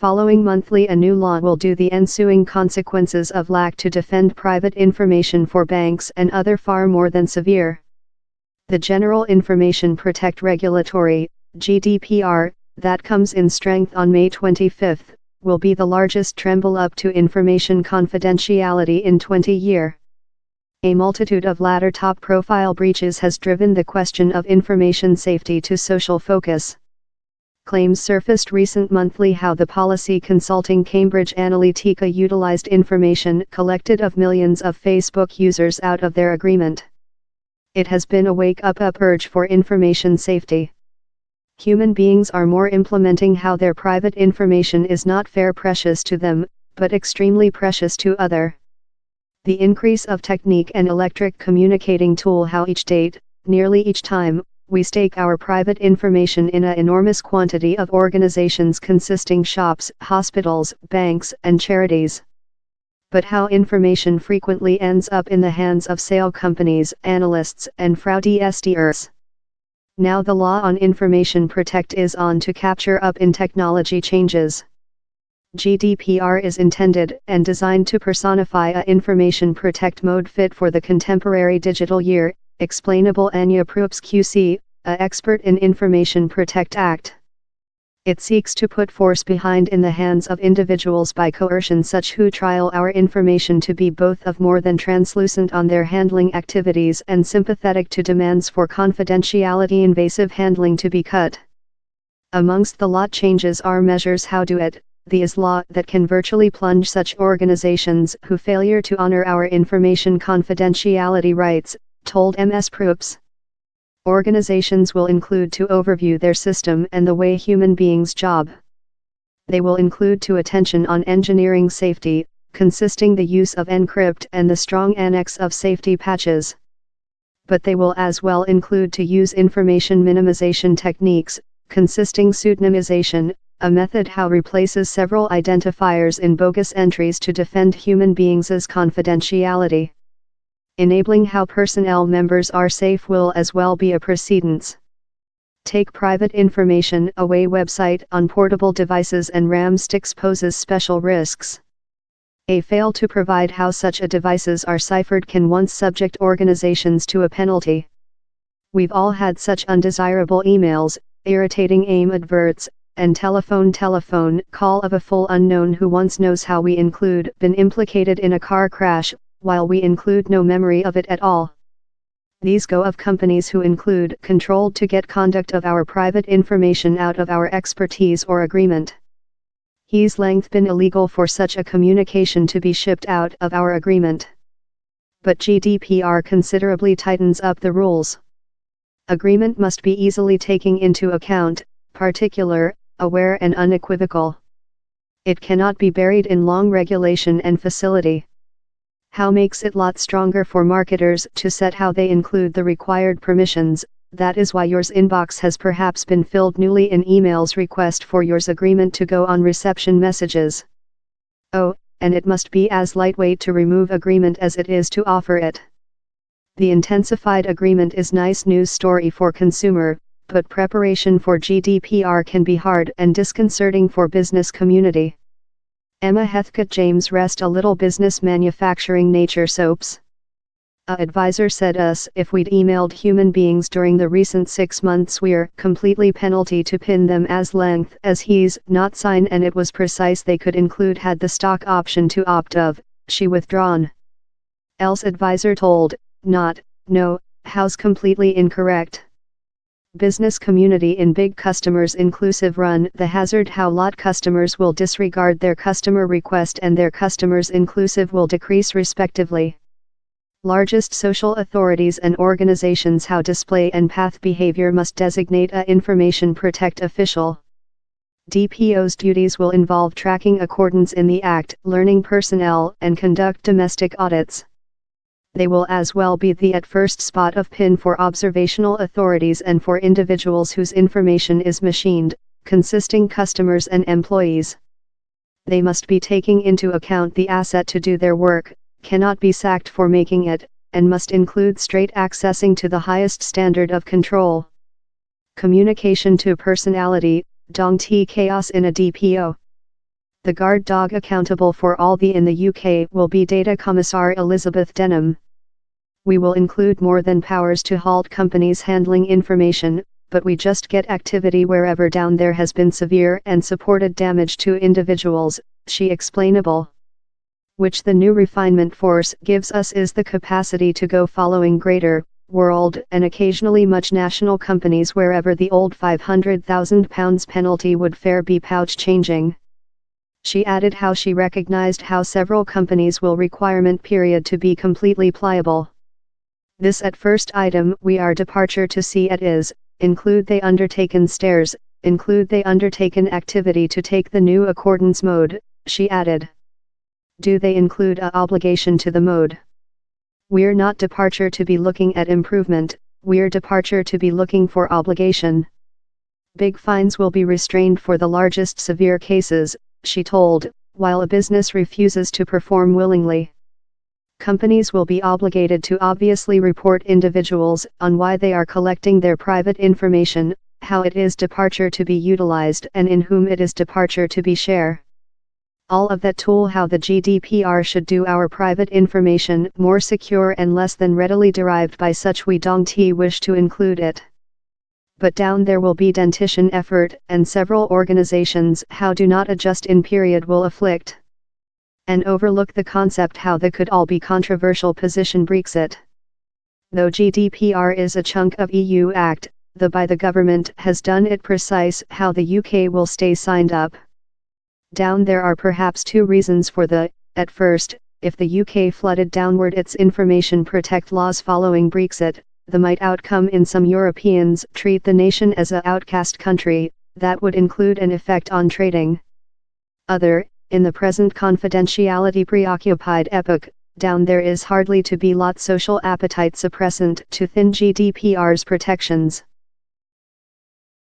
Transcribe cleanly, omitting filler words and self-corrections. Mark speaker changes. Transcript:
Speaker 1: Following monthly, a new law will do the ensuing consequences of lack to defend private information for banks and other far more than severe. The General Information Protect Regulatory, GDPR, that comes in strength on May 25, will be the largest Tremble-up to information confidentiality in 20 years. A multitude of latter top-profile breaches has driven the question of information safety to social focus. Claims surfaced recent monthly how the policy consulting Cambridge Analytica utilized information collected of millions of Facebook users out of their agreement. It has been a wake-up urge for information safety. Human beings are more implementing how their private information is not fair precious to them, but extremely precious to other. The increase of technique and electric communicating tool how each date, nearly each time, we stake our private information in an enormous quantity of organizations consisting shops, hospitals, banks, and charities. But how information frequently ends up in the hands of sale companies, analysts, and fraudsters. Now the law on information protect is on to capture up in technology changes. GDPR is intended and designed to personify a information protect mode fit for the contemporary digital year, explainable Anya Proops QC, a expert in Information Protect Act. It seeks to put force behind in the hands of individuals by coercion such who trial our information to be both of more than translucent on their handling activities and sympathetic to demands for confidentiality invasive handling to be cut. Amongst the lot changes are measures how do it, the is law that can virtually plunge such organizations who failure to honor our information confidentiality rights, told MS Proops. Organizations will include to overview their system and the way human beings job. They will include to attention on engineering safety, consisting the use of encrypt and the strong annex of safety patches. But they will as well include to use information minimization techniques, consisting pseudonymization, a method how replaces several identifiers in bogus entries to defend human beings' confidentiality. Enabling how personnel members are safe will as well be a precedence. Take private information away website on portable devices and RAM sticks poses special risks. A fail to provide how such a devices are ciphered can once subject organizations to a penalty. We've all had such undesirable emails, irritating AIM adverts, and telephone call of a full unknown who once knows how we include been implicated in a car crash, while we include no memory of it at all. These go of companies who include controlled to get conduct of our private information out of our expertise or agreement. He's length been illegal for such a communication to be shipped out of our agreement. But GDPR considerably tightens up the rules. Agreement must be easily taken into account, particular, aware and unequivocal. It cannot be buried in long regulation and facility. How makes it lot stronger for marketers to set how they include the required permissions. That is why yours inbox has perhaps been filled newly in emails request for yours agreement to go on reception messages. Oh, and it must be as lightweight to remove agreement as it is to offer it. The intensified agreement is nice news story for consumer, but preparation for GDPR can be hard and disconcerting for business community. Emma Heathcote James rest a little business manufacturing nature soaps. A advisor said us if we'd emailed human beings during the recent 6 months we're completely penalty to pin them as length as he's not sign and it was precise they could include had the stock option to opt of, she withdrawn. Else advisor told, not, no, how's completely incorrect. Business community in big customers inclusive run the hazard how lot customers will disregard their customer request and their customers inclusive will decrease respectively. Largest social authorities and organizations how display and path behavior must designate a information protect official. DPO's duties will involve tracking accordance in the Act, learning personnel and conduct domestic audits. They will as well be the at first spot of pin for observational authorities and for individuals whose information is machined, consisting customers and employees. They must be taking into account the asset to do their work, cannot be sacked for making it, and must include straight accessing to the highest standard of control. Communication to personality, Dong T chaos in a DPO. The guard dog accountable for all the in the UK will be Data Commissar Elizabeth Denham. We will include more than powers to halt companies handling information, but we just get activity wherever down there has been severe and supported damage to individuals, she explainable. Which the new refinement force gives us is the capacity to go following greater, world and occasionally much national companies wherever the old £500,000 penalty would fair be pouch changing. She added how she recognized how several companies will requirement period to be completely pliable. This at first item we are departure to see at is, include they undertaken stairs, include they undertaken activity to take the new accordance mode, she added. Do they include a obligation to the mode? We're not departure to be looking at improvement, we're departure to be looking for obligation. Big fines will be restrained for the largest severe cases, she told, while a business refuses to perform willingly. Companies will be obligated to obviously report individuals on why they are collecting their private information, how it is departure to be utilized and in whom it is departure to be share. All of that tool how the GDPR should do our private information more secure and less than readily derived by such we don't wish to include it. But down there will be dentition effort and several organizations how do not adjust in period will afflict. And overlook the concept how the could all be controversial position Brexit. Though GDPR is a chunk of EU Act, the by the government has done it precise how the UK will stay signed up. Down there are perhaps two reasons for the, at first, if the UK flooded downward its information protect laws following Brexit, the might outcome in some Europeans treat the nation as a outcast country, that would include an effect on trading. Other, in the present confidentiality preoccupied epoch, down there is hardly to be lot social appetite suppressant to thin GDPR's protections.